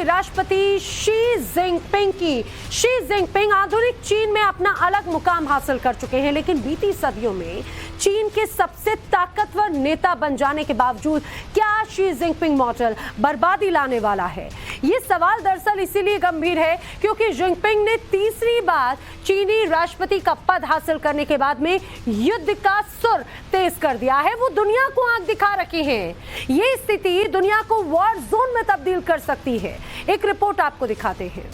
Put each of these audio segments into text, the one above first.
राष्ट्रपति Xi Jinping की। Xi Jinping आधुनिक चीन में अपना अलग मुकाम हासिल कर चुके हैं, लेकिन बीती सदियों में चीन के सबसे ताकतवर नेता बन जाने के बावजूद क्या शी जिनपिंग मॉडल बर्बादी लाने वाला है? ये सवाल दरअसल इसीलिए गंभीर है क्योंकि जिनपिंग ने तीसरी बार चीनी राष्ट्रपति का पद हासिल करने के बाद में युद्ध का सुर तेज कर दिया है। वो दुनिया को आंख दिखा रखे हैं। ये स्थिति दुनिया को वॉर जोन में तब्दील कर सकती है। एक रिपोर्ट आपको दिखाते हैं।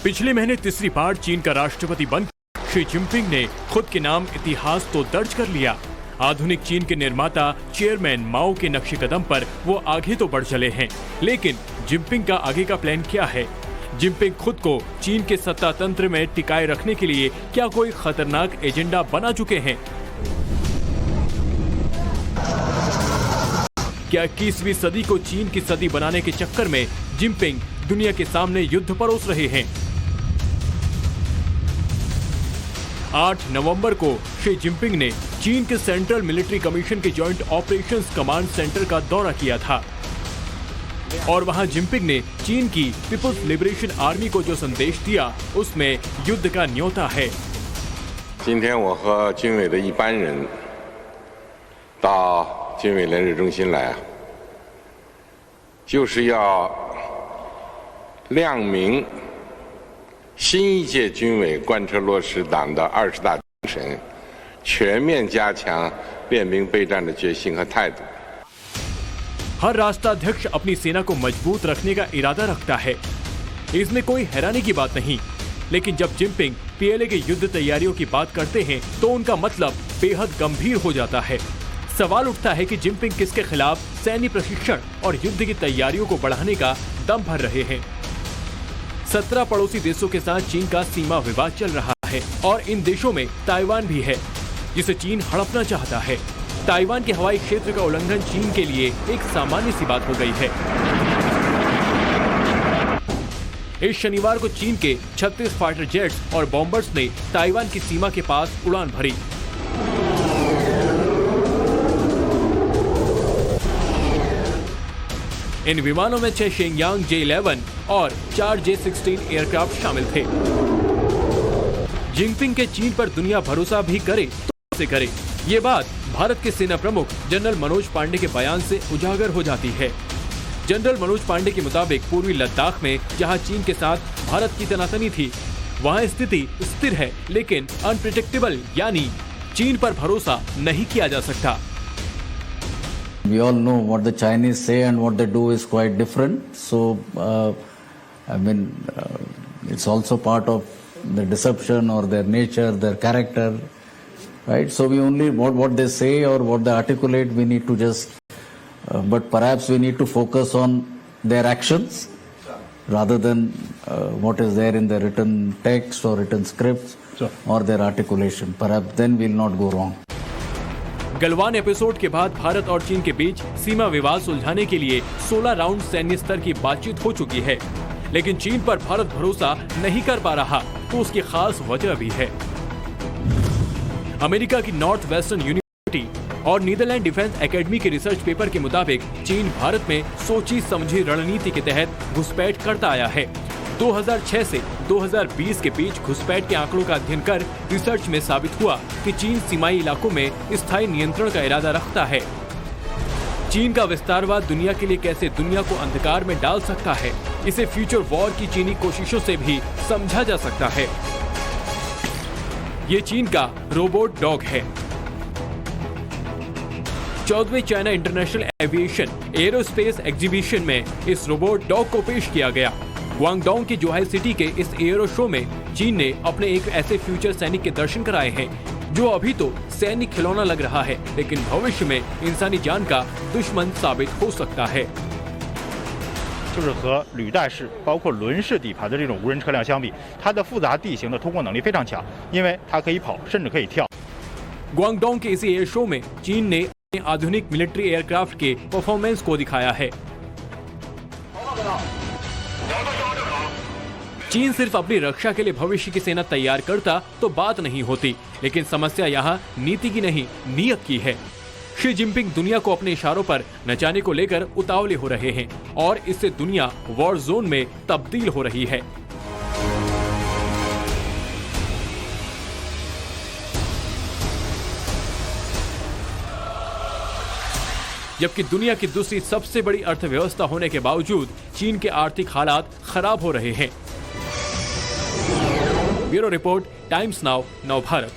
पिछले महीने तीसरी बार चीन का राष्ट्रपति बन शी जिनपिंग ने खुद के नाम इतिहास तो दर्ज कर लिया। आधुनिक चीन के निर्माता चेयरमैन माओ के नक्शे कदम पर वो आगे तो बढ़ चले हैं, लेकिन जिनपिंग का आगे का प्लान क्या है? जिनपिंग खुद को चीन के सत्ता तंत्र में टिकाए रखने के लिए क्या कोई खतरनाक एजेंडा बना चुके हैं? क्या 21वीं सदी को चीन की सदी बनाने के चक्कर में जिनपिंग दुनिया के सामने युद्ध परोस रहे हैं? 8 नवंबर को शी जिनपिंग ने चीन के सेंट्रल मिलिट्री कमीशन के जॉइंट ऑपरेशंस कमांड सेंटर का दौरा किया था और वहां जिनपिंग ने चीन की पीपुल्स लिबरेशन आर्मी को जो संदेश दिया उसमें युद्ध का न्योता है। 今天我和军委的一班人到军委联日中心来，就是要亮明新一届军委贯彻落实党的20大精神，全面加强练兵备战的决心和态度。 हर राष्ट्राध्यक्ष अपनी सेना को मजबूत रखने का इरादा रखता है, इसमें कोई हैरानी की बात नहीं। लेकिन जब जिनपिंग पीएलए के युद्ध तैयारियों की बात करते हैं तो उनका मतलब बेहद गंभीर हो जाता है। सवाल उठता है कि जिनपिंग किसके खिलाफ सैन्य प्रशिक्षण और युद्ध की तैयारियों को बढ़ाने का दम भर रहे हैं। 17 पड़ोसी देशों के साथ चीन का सीमा विवाद चल रहा है और इन देशों में ताइवान भी है, जिसे चीन हड़पना चाहता है। ताइवान के हवाई क्षेत्र का उल्लंघन चीन के लिए एक सामान्य सी बात हो गई है। इस शनिवार को चीन के 36 फाइटर जेट्स और बॉम्बर्स ने ताइवान की सीमा के पास उड़ान भरी। इन विमानों में 6 शेंगयांग J-11 और 4 J-16 एयरक्राफ्ट शामिल थे। जिनपिंग के चीन पर दुनिया भरोसा भी करे तो कैसे करे, ये बात भारत के सेना प्रमुख जनरल मनोज पांडे के बयान से उजागर हो जाती है। जनरल मनोज पांडे के मुताबिक पूर्वी लद्दाख में जहां चीन के साथ भारत की तनातनी थी, वहां स्थिति स्थिर है लेकिन अनप्रिडिक्टेबल, यानी चीन पर भरोसा नहीं किया जा सकता। We all know what the Chinese say and what they do is quite different. So, it's also part of the deception or their nature, their character, right? So we only what they say or what they articulate, we need to just, but perhaps we need to focus on their actions rather than what is there in the written text or written scripts or their articulation. Perhaps then we'll not go wrong. Galwan episode के बाद भारत और चीन के बीच सीमा विवाद सुलझाने के लिए 16 round सैन्य स्तर की बातचीत हो चुकी है, लेकिन चीन पर भारत भरोसा नहीं कर पा रहा तो उसकी खास वजह भी है। अमेरिका की नॉर्थ वेस्टर्न यूनिवर्सिटी और नीदरलैंड डिफेंस एकेडमी के रिसर्च पेपर के मुताबिक चीन भारत में सोची समझी रणनीति के तहत घुसपैठ करता आया है। 2006 से 2020 के बीच घुसपैठ के आंकड़ों का अध्ययन कर रिसर्च में साबित हुआ कि चीन सीमाई इलाकों में स्थायी नियंत्रण का इरादा रखता है। चीन का विस्तारवाद दुनिया के लिए कैसे दुनिया को अंधकार में डाल सकता है, इसे फ्यूचर वॉर की चीनी कोशिशों से भी समझा जा सकता है। ये चीन का रोबोट डॉग है। 14वें China international aviation aerospace exhibition में इस रोबोट डॉग को पेश किया गया। ग्वांगडोंग की जोहाई सिटी के इस एयरो शो में चीन ने अपने एक ऐसे फ्यूचर सैनिक के दर्शन कराए हैं जो अभी तो सैनिक खिलौना लग रहा है, लेकिन भविष्य में इंसानी जान का दुश्मन साबित हो सकता है। 就是和履带式包括轮式底盘的这种无人车辆相比，它的复杂地形的通过能力非常强，因为它可以跑，甚至可以跳。 ग्वांगडोंग के इस एयर शो में चीन ने आधुनिक मिलिट्री एयरक्राफ्ट के परफॉर्मेंस को दिखाया है। चीन सिर्फ अपनी रक्षा के लिए भविष्य की सेना तैयार करता तो बात नहीं होती, लेकिन समस्या यहाँ नीति की नहीं, नीयत की है। शी जिनपिंग दुनिया को अपने इशारों पर नचाने को लेकर उतावले हो रहे हैं और इससे दुनिया वॉर जोन में तब्दील हो रही है। जबकि दुनिया की दूसरी सबसे बड़ी अर्थव्यवस्था होने के बावजूद चीन के आर्थिक हालात खराब हो रहे हैं। Bureau report, times now, Navbharat.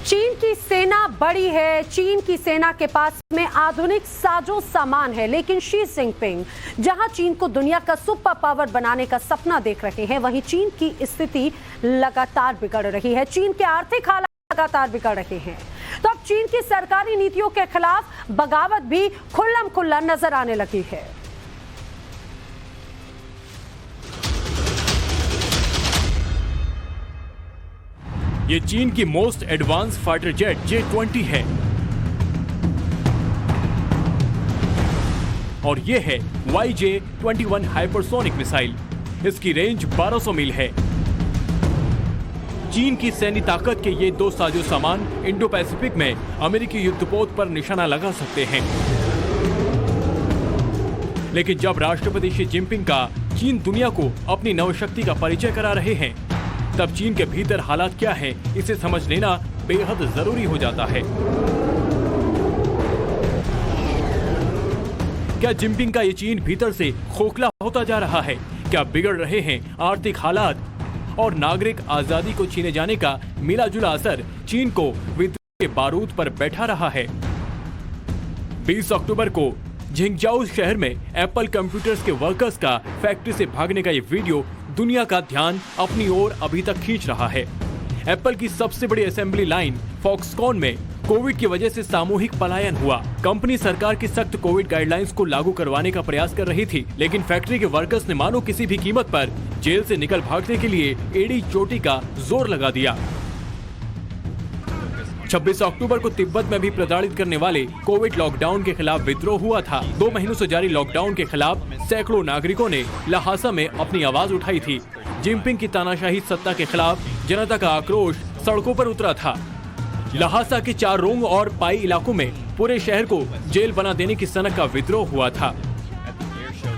चीन की सेना बड़ी है, चीन की सेना के पास में आधुनिक साजो सामान है, लेकिन शी जिनपिंग जहां चीन को दुनिया का सुपर पावर बनाने का सपना देख रहे हैं, वहीं चीन की स्थिति लगातार बिगड़ रही है। चीन के आर्थिक हालात लगातार बिगड़ रहे हैं, तो अब चीन की सरकारी नीतियों के खिलाफ बगावत भी खुल्लम खुल्ला नजर आने लगी है। ये चीन की most advance fighter jet J-20 है और ये है YJ-21 हाइपरसोनिक मिसाइल। इसकी रेंज 1200 मील है। चीन की सैन्य ताकत के ये दो साजो सामान इंडो पैसिफिक में अमेरिकी युद्धपोत पर निशाना लगा सकते हैं। लेकिन जब राष्ट्रपति शी जिनपिंग का चीन दुनिया को अपनी नवशक्ति का परिचय करा रहे हैं, तब चीन के भीतर हालात क्या हैं, इसे समझ लेना बेहद जरूरी हो जाता है। क्या जिनपिंग का ये चीन भीतर से खोखला होता जा रहा है? क्या बिगड़ रहे हैं आर्थिक हालात और नागरिक आजादी को छीने जाने का मिला जुला असर चीन को विद्रोह के बारूद पर बैठा रहा है? 20 अक्टूबर को झिंगजाऊ शहर में एप्पल कंप्यूटर्स के वर्कर्स का फैक्ट्री से भागने का ये वीडियो दुनिया का ध्यान अपनी ओर अभी तक खींच रहा है। एप्पल की सबसे बड़ी असेंबली लाइन फॉक्सकॉन में कोविड की वजह से सामूहिक पलायन हुआ। कंपनी सरकार की सख्त कोविड गाइडलाइंस को लागू करवाने का प्रयास कर रही थी, लेकिन फैक्ट्री के वर्कर्स ने मानो किसी भी कीमत पर जेल से निकल भागने के लिए एड़ी चोटी का जोर लगा दिया। 26 अक्टूबर को तिब्बत में भी प्रताड़ित करने वाले कोविड लॉकडाउन के खिलाफ विद्रोह हुआ था। 2 महीनों से जारी लॉकडाउन के खिलाफ सैकड़ों नागरिकों ने ल्हासा में अपनी आवाज उठाई थी। जिनपिंग की तानाशाही सत्ता के खिलाफ जनता का आक्रोश सड़कों पर उतरा था। ल्हासा के चाररोंग और पाई इलाकों में पूरे शहर को जेल बना देने की सनक का विद्रोह हुआ था।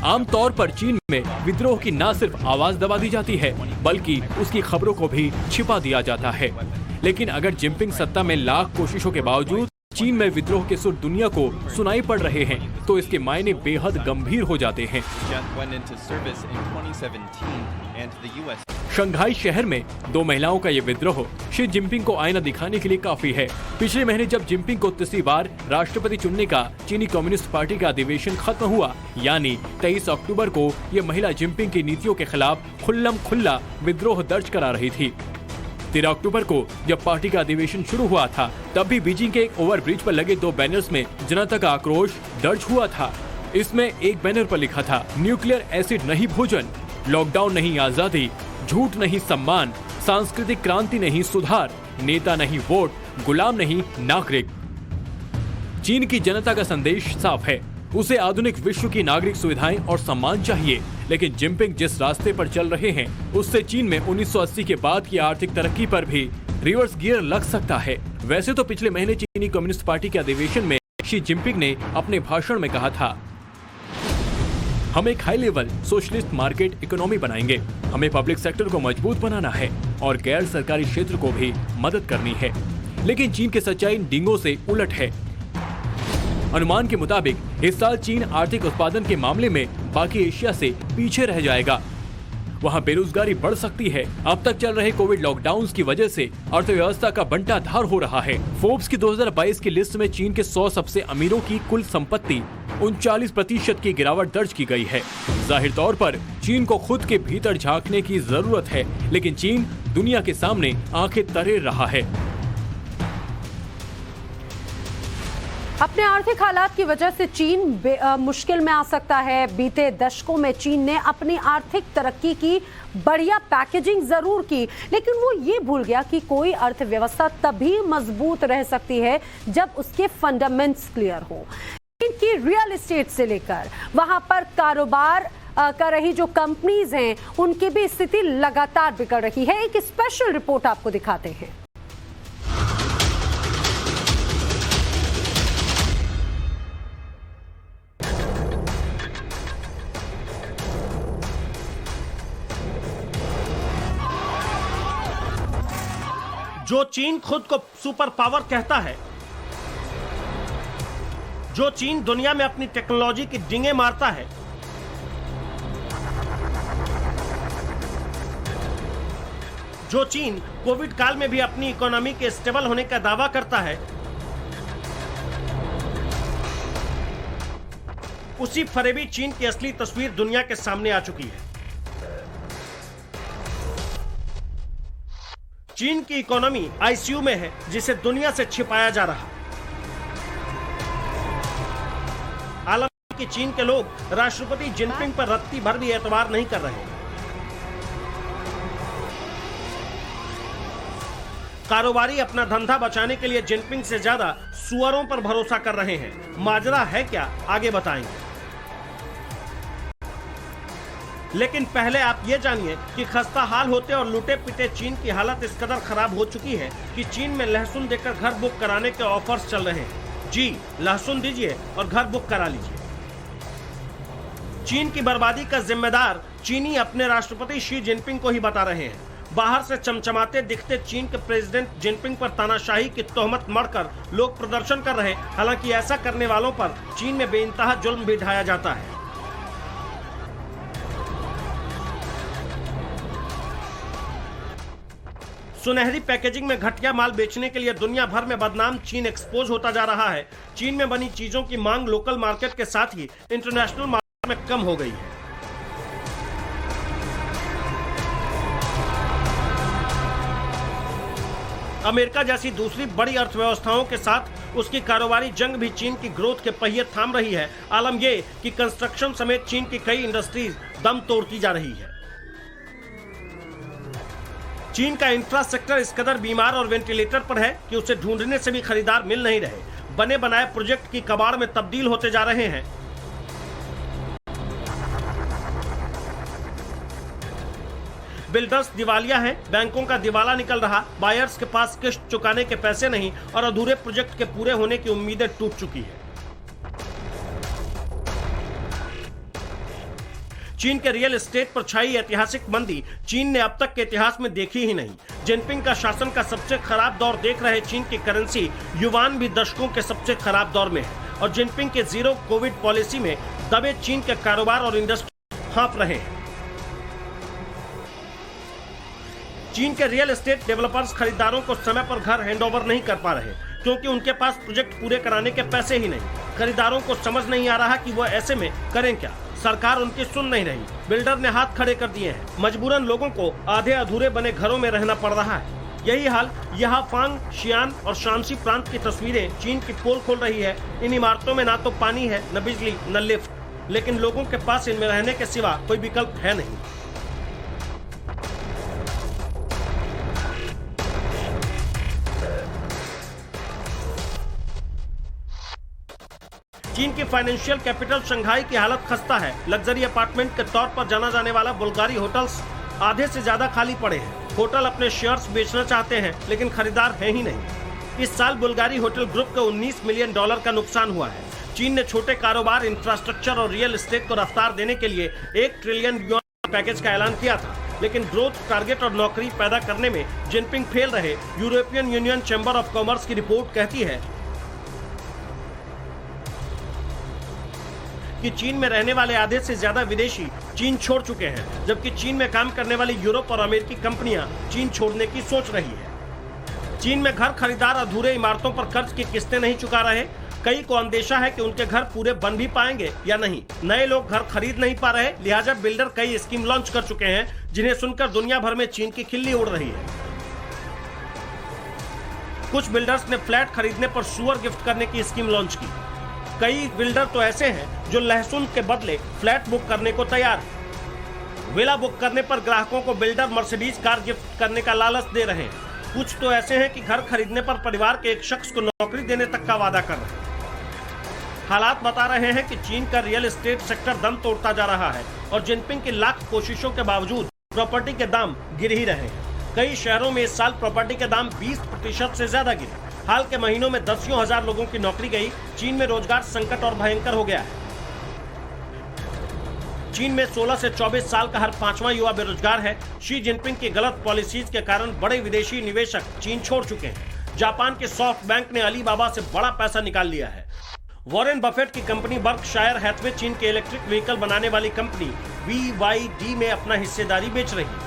आमतौर पर चीन में विद्रोह की न सिर्फ आवाज दबा दी जाती है, बल्कि उसकी खबरों को भी छिपा दिया जाता है। लेकिन अगर जिनपिंग सत्ता में लाख कोशिशों के बावजूद चीन में विद्रोह के सुर दुनिया को सुनाई पड़ रहे हैं, तो इसके मायने बेहद गंभीर हो जाते हैं। शंघाई शहर में 2 महिलाओं का ये विद्रोह शी जिनपिंग को आईना दिखाने के लिए काफी है। पिछले महीने जब जिनपिंग को तीसरी बार राष्ट्रपति चुनने का चीनी कम्युनिस्ट पार्टी का अधिवेशन खत्म हुआ, यानी 23 अक्टूबर को ये महिला जिनपिंग की नीतियों के खिलाफ खुल्लम खुल्ला विद्रोह दर्ज करा रही थी। 13 अक्टूबर को जब पार्टी का अधिवेशन शुरू हुआ था, तब भी बीजिंग के एक ओवरब्रिज पर लगे 2 बैनर्स में जनता का आक्रोश दर्ज हुआ था। इसमें एक बैनर पर लिखा था, न्यूक्लियर एसिड नहीं भोजन, लॉकडाउन नहीं आजादी, झूठ नहीं सम्मान, सांस्कृतिक क्रांति नहीं सुधार, नेता नहीं वोट, गुलाम नहीं नागरिक। चीन की जनता का संदेश साफ है, उसे आधुनिक विश्व की नागरिक सुविधाएं और सम्मान चाहिए। लेकिन जिनपिंग जिस रास्ते पर चल रहे हैं, उससे चीन में 1980 के बाद की आर्थिक तरक्की पर भी रिवर्स गियर लग सकता है। वैसे तो पिछले महीने चीनी कम्युनिस्ट पार्टी के अधिवेशन में शी जिनपिंग ने अपने भाषण में कहा था, हम एक high level socialist market economy बनाएंगे, हमें पब्लिक सेक्टर को मजबूत बनाना है और गैर सरकारी क्षेत्र को भी मदद करनी है। लेकिन चीन की सच्चाई डींगों से उलट है। अनुमान के मुताबिक इस साल चीन आर्थिक उत्पादन के मामले में बाकी एशिया से पीछे रह जाएगा। वहां बेरोजगारी बढ़ सकती है। अब तक चल रहे कोविड लॉकडाउन की वजह से अर्थव्यवस्था का बंटाधार हो रहा है। फोर्ब्स की 2022 की लिस्ट में चीन के 100 सबसे अमीरों की कुल संपत्ति 39% की गिरावट दर्ज की गई है। जाहिर तौर पर चीन को खुद के भीतर झांकने की जरूरत है, लेकिन चीन दुनिया के सामने आंखें तरेर रहा है। अपने आर्थिक हालात की वजह से चीन मुश्किल में आ सकता है। बीते दशकों में चीन ने अपनी आर्थिक तरक्की की बढ़िया पैकेजिंग जरूर की, लेकिन वो ये भूल गया कि कोई अर्थव्यवस्था तभी मजबूत रह सकती है जब उसके फंडामेंट्स क्लियर हो। चीन की रियल एस्टेट से लेकर वहां पर कारोबार कर रही जो कंपनीज हैं, उनकी भी स्थिति लगातार बिगड़ रही है। एक स्पेशल रिपोर्ट आपको दिखाते हैं। जो चीन खुद को सुपर पावर कहता है, जो चीन दुनिया में अपनी टेक्नोलॉजी की डिंगे मारता है, जो चीन कोविड काल में भी अपनी इकोनॉमी के स्टेबल होने का दावा करता है, उसी फरेबी चीन की असली तस्वीर दुनिया के सामने आ चुकी है। चीन की इकोनॉमी आईसीयू में है, जिसे दुनिया से छिपाया जा रहा। हालांकि कि चीन के लोग राष्ट्रपति जिनपिंग पर रत्ती भर भी एतबार नहीं कर रहे। कारोबारी अपना धंधा बचाने के लिए जिनपिंग से ज्यादा सुअरों पर भरोसा कर रहे हैं। माजरा है क्या, आगे बताएंगे। लेकिन पहले आप ये जानिए कि खस्ता हाल होते और लूटे पिटे चीन की हालत इस कदर खराब हो चुकी है कि चीन में लहसुन देकर घर बुक कराने के ऑफर्स चल रहे हैं। जी, लहसुन दीजिए और घर बुक करा लीजिए। चीन की बर्बादी का जिम्मेदार चीनी अपने राष्ट्रपति शी जिनपिंग को ही बता रहे हैं। बाहर से चमचमाते दिखते चीन के प्रेसिडेंट जिनपिंग पर तानाशाही की तोहमत मढ़कर लोग प्रदर्शन कर रहे। हालांकि ऐसा करने वालों पर चीन में बेइंतहा जुल्म भी ढाया जाता है। सुनहरी पैकेजिंग में घटिया माल बेचने के लिए दुनिया भर में बदनाम चीन एक्सपोज होता जा रहा है। चीन में बनी चीजों की मांग लोकल मार्केट के साथ ही इंटरनेशनल मार्केट में कम हो गई है। अमेरिका जैसी दूसरी बड़ी अर्थव्यवस्थाओं के साथ उसकी कारोबारी जंग भी चीन की ग्रोथ के पहिए थाम रही है। आलम यह कि कंस्ट्रक्शन समेत चीन की कई इंडस्ट्रीज दम तोड़ती जा रही है। चीन का इंफ्रास्ट्रक्चर इस कदर बीमार और वेंटिलेटर पर है कि उसे ढूंढने से भी खरीदार मिल नहीं रहे। बने बनाए प्रोजेक्ट की कबाड़ में तब्दील होते जा रहे हैं। बिल्डर्स दिवालिया हैं, बैंकों का दिवाला निकल रहा, बायर्स के पास किस्त चुकाने के पैसे नहीं और अधूरे प्रोजेक्ट के पूरे होने की उम्मीदें टूट चुकी है। चीन के रियल एस्टेट पर छाई ऐतिहासिक मंदी चीन ने अब तक के इतिहास में देखी ही नहीं। जिनपिंग का शासन का सबसे खराब दौर देख रहे चीन की करेंसी युवान भी दशकों के सबसे खराब दौर में है और जिनपिंग के जीरो कोविड पॉलिसी में दबे चीन के कारोबार और इंडस्ट्री हाँफ रहे हैं। चीन के रियल एस्टेट डेवलपर्स खरीदारों को समय पर घर हैंडओवर नहीं कर पा रहे क्योंकि उनके पास प्रोजेक्ट पूरे कराने के पैसे ही नहीं। खरीदारों को समझ नहीं आ रहा कि वो ऐसे में करें क्या। सरकार उनकी सुन नहीं रही। बिल्डर ने हाथ खड़े कर दिए हैं। मजबूरन लोगों को आधे अधूरे बने घरों में रहना पड़ रहा है। यही हाल यहाँ फांग, शियान और शांसी प्रांत की तस्वीरें चीन की पोल खोल रही है। इन इमारतों में ना तो पानी है, न बिजली, न लिफ्ट, लेकिन लोगों के पास इनमें रहने के सिवा कोई विकल्प है नहीं। चीन की फाइनेंशियल कैपिटल शंघाई की हालत खस्ता है। लग्जरी अपार्टमेंट के तौर पर जाना जाने वाला बुल्गारी होटल्स आधे से ज्यादा खाली पड़े हैं। होटल अपने शेयर्स बेचना चाहते हैं लेकिन खरीदार है ही नहीं। इस साल बुल्गारी होटल ग्रुप को $19 मिलियन का नुकसान हुआ है। चीन ने छोटे कारोबार, इंफ्रास्ट्रक्चर और रियल एस्टेट को रफ्तार देने के लिए $1 ट्रिलियन पैकेज का ऐलान किया था, लेकिन ग्रोथ टारगेट और नौकरी पैदा करने में जिनपिंग फेल रहे। European union chamber of commerce की रिपोर्ट कहती है कि चीन में रहने वाले आधे से ज्यादा विदेशी चीन छोड़ चुके हैं, जबकि चीन में काम करने वाली यूरोप और अमेरिकी कंपनियां चीन छोड़ने की सोच रही है। चीन में घर खरीदार अधूरे इमारतों पर कर्ज की किस्तें नहीं चुका रहे। कई को अंदेशा है कि उनके घर पूरे बन भी पाएंगे या नहीं। नए लोग घर खरीद नहीं पा रहे, लिहाजा बिल्डर कई स्कीम लॉन्च कर चुके हैं जिन्हें सुनकर दुनिया भर में चीन की खिल्ली उड़ रही है। कुछ बिल्डर्स ने फ्लैट खरीदने पर सुअर गिफ्ट करने की स्कीम लॉन्च की। कई बिल्डर तो ऐसे हैं जो लहसुन के बदले फ्लैट बुक करने को तैयार हैं। विला बुक करने पर ग्राहकों को बिल्डर मर्सिडीज कार गिफ्ट करने का लालच दे रहे हैं। कुछ तो ऐसे हैं कि घर खरीदने पर परिवार के एक शख्स को नौकरी देने तक का वादा कर रहे हैं। हालात बता रहे हैं कि चीन का रियल एस्टेट सेक्टर दम तोड़ता जा रहा है और जिनपिंग की लाख कोशिशों के बावजूद प्रॉपर्टी के दाम गिर ही रहे हैं। कई शहरों में इस साल प्रॉपर्टी के दाम 20% से ज्यादा गिरे। हाल के महीनों में दसियों हजार लोगों की नौकरी गई। चीन में रोजगार संकट और भयंकर हो गया है। चीन में 16 से 24 साल का हर 5वां युवा बेरोजगार है। शी जिनपिंग की गलत पॉलिसीज के कारण बड़े विदेशी निवेशक चीन छोड़ चुके हैं। जापान के सॉफ्ट बैंक ने अलीबाबा से बड़ा पैसा निकाल लिया है। वॉरेन बफेट की कंपनी बर्कशायर हैथवे चीन के इलेक्ट्रिक व्हीकल बनाने वाली कंपनी BYD में अपना हिस्सेदारी बेच रही है।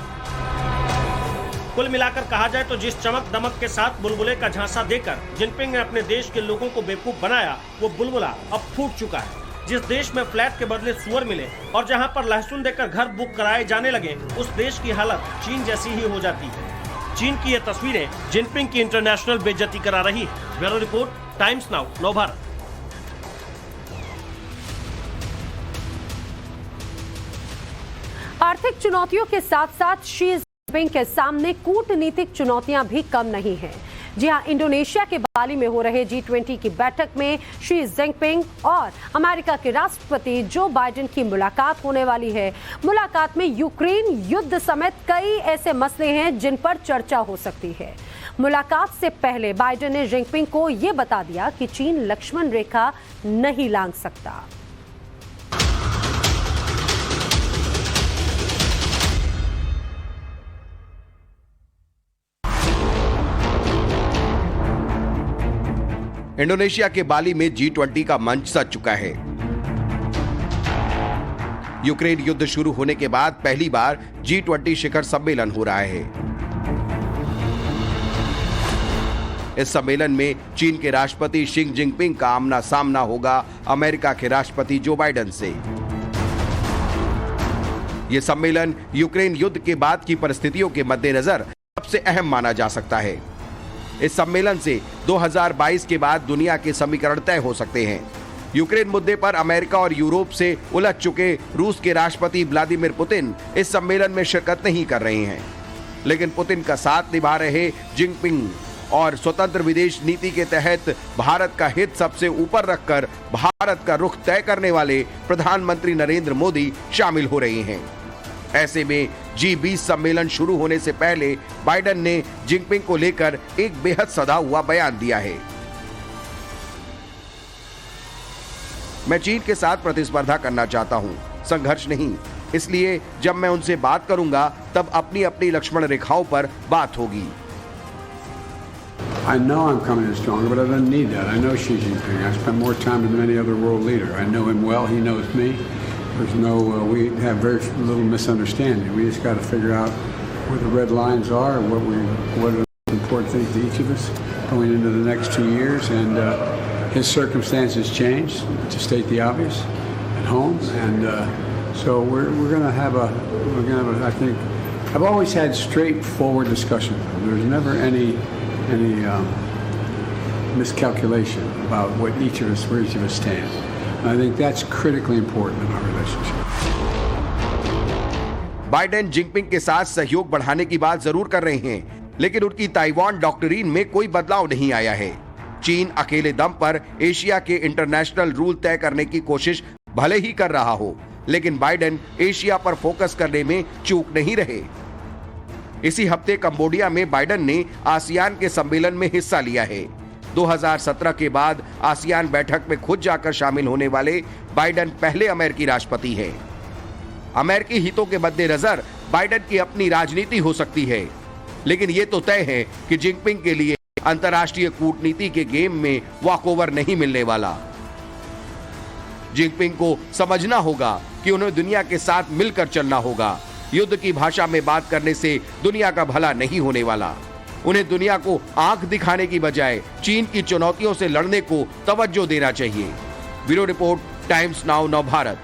कुल मिलाकर कहा जाए तो जिस चमक दमक के साथ बुलबुले का झांसा देकर जिनपिंग ने अपने देश के लोगों को बेवकूफ बनाया, वो बुलबुला अब फूट चुका है। जिस देश में फ्लैट के बदले सुअर मिले और जहां पर लहसुन देकर घर बुक कराए जाने लगे, उस देश की हालत चीन जैसी ही हो जाती है। चीन की ये तस्वीरें जिनपिंग की इंटरनेशनल बेइज्जती करा रही है। Bureau report, times now, Navbharat. आर्थिक चुनौतियों के साथ साथ शी जिनपिंग के सामने कूटनीतिक चुनौतियां भी कम नहीं हैं। जी हां, इंडोनेशिया के बाली में हो रहे G20 की बैठक में शी जिनपिंग और अमेरिका के राष्ट्रपति जो बाइडेन की मुलाकात होने वाली है। मुलाकात में यूक्रेन युद्ध समेत कई ऐसे मसले हैं जिन पर चर्चा हो सकती है। मुलाकात से पहले बाइडेन ने जिनपिंग को यह बता दिया कि चीन लक्ष्मण रेखा नहीं लांघ सकता। इंडोनेशिया के बाली में G20 का मंच सज चुका है। यूक्रेन युद्ध शुरू होने के बाद पहली बार G20 शिखर सम्मेलन हो रहा है। इस सम्मेलन में चीन के राष्ट्रपति शी जिनपिंग का आमना सामना होगा अमेरिका के राष्ट्रपति जो बाइडेन से। यह सम्मेलन यूक्रेन युद्ध के बाद की परिस्थितियों के मद्देनजर सबसे अहम माना जा सकता है। इस सम्मेलन से 2022 के बाद दुनिया के समीकरण तय हो सकते हैं। यूक्रेन मुद्दे पर अमेरिका और यूरोप से उलझ चुके रूस के राष्ट्रपति व्लादिमीर पुतिन इस सम्मेलन में शिरकत नहीं कर रहे हैं, लेकिन पुतिन का साथ निभा रहे जिनपिंग और स्वतंत्र विदेश नीति के तहत भारत का हित सबसे ऊपर रखकर भारत का रुख तय करने वाले प्रधानमंत्री नरेंद्र मोदी शामिल हो रहे हैं। ऐसे में G20 सम्मेलन शुरू होने से पहले बाइडेन ने जिनपिंग को लेकर एक बेहद सधा हुआ बयान दिया है। मैं चीन के साथ प्रतिस्पर्धा करना चाहता हूं, संघर्ष नहीं। इसलिए जब मैं उनसे बात करूंगा तब अपनी अपनी लक्ष्मण रेखाओं पर बात होगी। I know I'm coming in stronger, but I don't need that. I know Xi Jinping. I spent more time with any other world leader. I know him well. He knows me. There's no, we have very little misunderstanding. We just got to figure out where the red lines are and what are the important things to each of us going into the next 2 years. And his circumstances changed, to state the obvious, at home. And so we're going to have I think, I've always had straightforward discussion. There's never any miscalculation about where each of us stand. And I think that's critically important in our relationship. Biden Jinping के साथ सहयोग बढ़ाने की बात जरूर कर रहे हैं, लेकिन उनकी ताइवान डॉक्ट्रिन में कोई बदलाव नहीं आया है। चीन अकेले दम पर एशिया के इंटरनेशनल रूल तय करने की कोशिश भले ही कर रहा हो, लेकिन बाइडेन एशिया पर फोकस करने में चूक नहीं रहे। इसी हफ्ते कंबोडिया में बाइडेन ने आसियान के सम्मेलन में हिस्सा लिया है। 2017 के बाद आसियान बैठक में खुद जाकर शामिल होने वाले बाइडेन पहले अमेरिकी राष्ट्रपति हैं। अमेरिकी हितों के मद्देनजर बाइडेन की अपनी राजनीति हो सकती है, लेकिन यह तो तय है कि जिनपिंग के लिए अंतर्राष्ट्रीय कूटनीति के गेम में वॉकओवर नहीं मिलने वाला। जिनपिंग को समझना होगा कि उन्हें दुनिया के साथ मिलकर चलना होगा। युद्ध की भाषा में बात करने से दुनिया का भला नहीं होने वाला। उन्हें दुनिया को आंख दिखाने की बजाय चीन की चुनौतियों से लड़ने को तवज्जो देना चाहिए। Bureau report, times now, Navbharat.